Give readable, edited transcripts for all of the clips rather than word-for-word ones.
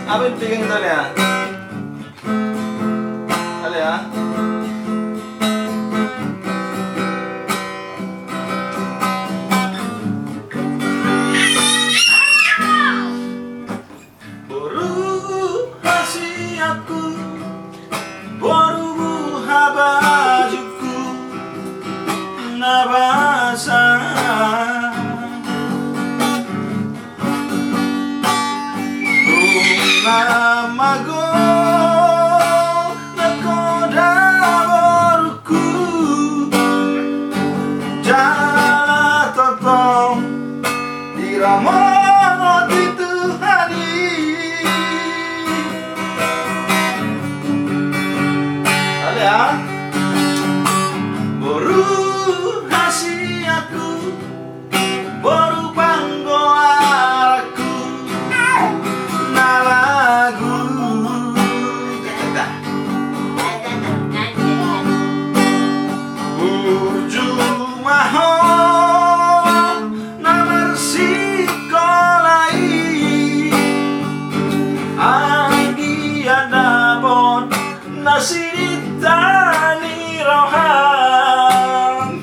Apa yang bikin kita ya? Kali ya? Baru kasih aku, baru buha bajuku, nabasa. Namago nakoda baruku, jala totong diramonot itu hari. Ya, baru kasih aku, baru panggo aku, nalagu. Burjumaho namar sikolai, anggi ada bon nasi tani rohan.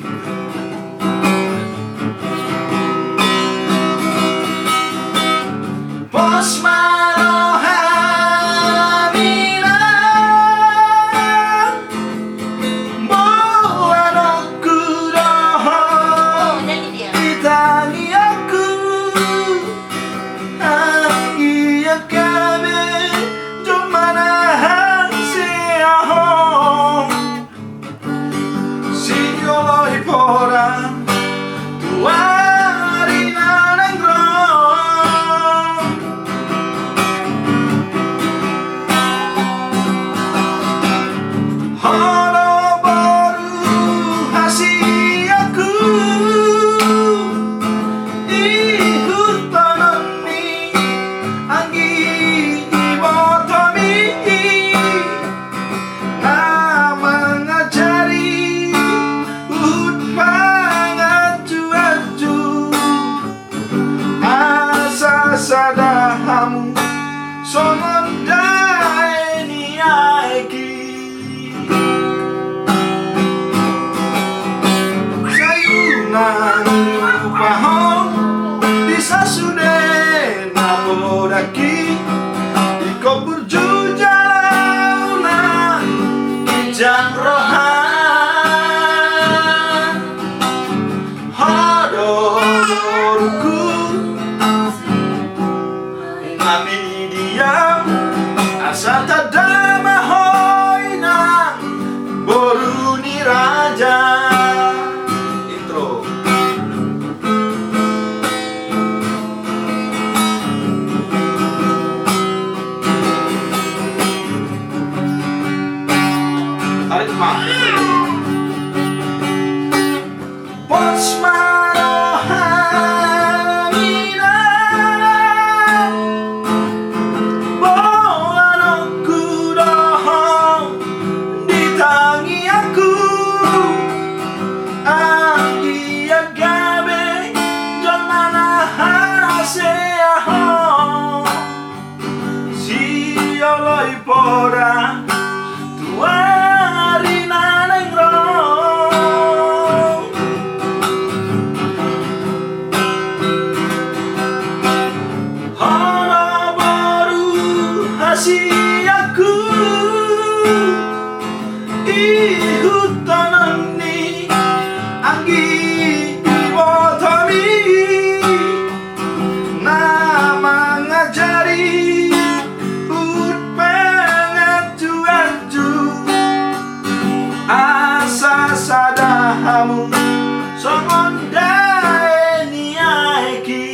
Pos marohan bilang buat aku dohong ditangi aku, iya kami cuma nahan siahong sinyoloi pora tuari nanengrong. Halo baru kasih aku, ihutanami anggi ibotomi, nama ngajari ut pangaju-aju, asa sadahamu songon dae niaiki. Sayunan upahong bisa sudah napodaki, iko berjujalaunan kijang rohan. Hadoruku ngami diam asa tadama hoina boru ni raja. Intro. Tarik mak. Pos marohan bilang buat aku dohong ditangi aku, anggi agabe jomana haseahong sioloi pora tuari nanengrong. Hana baru kasih aku, ihutanani anggi ibotomi, nama ngajari ut pangaju-aju, asa sadahamu songon dae niaiki.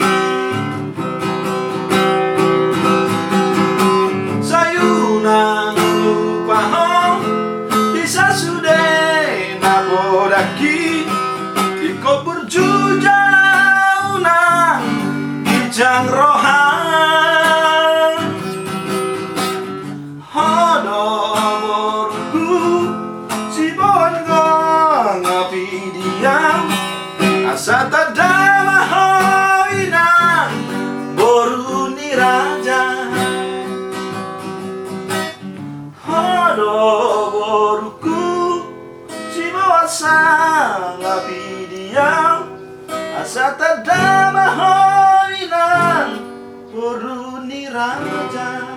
Sayunan upahong bisa sudah napodaki, iko berjujalaunan kijang rohan. Hadoruku si bongo ngapi diam asa tadama hoina boru ni raja. boruku si sang api diam asa tadama hoinan puruni raja.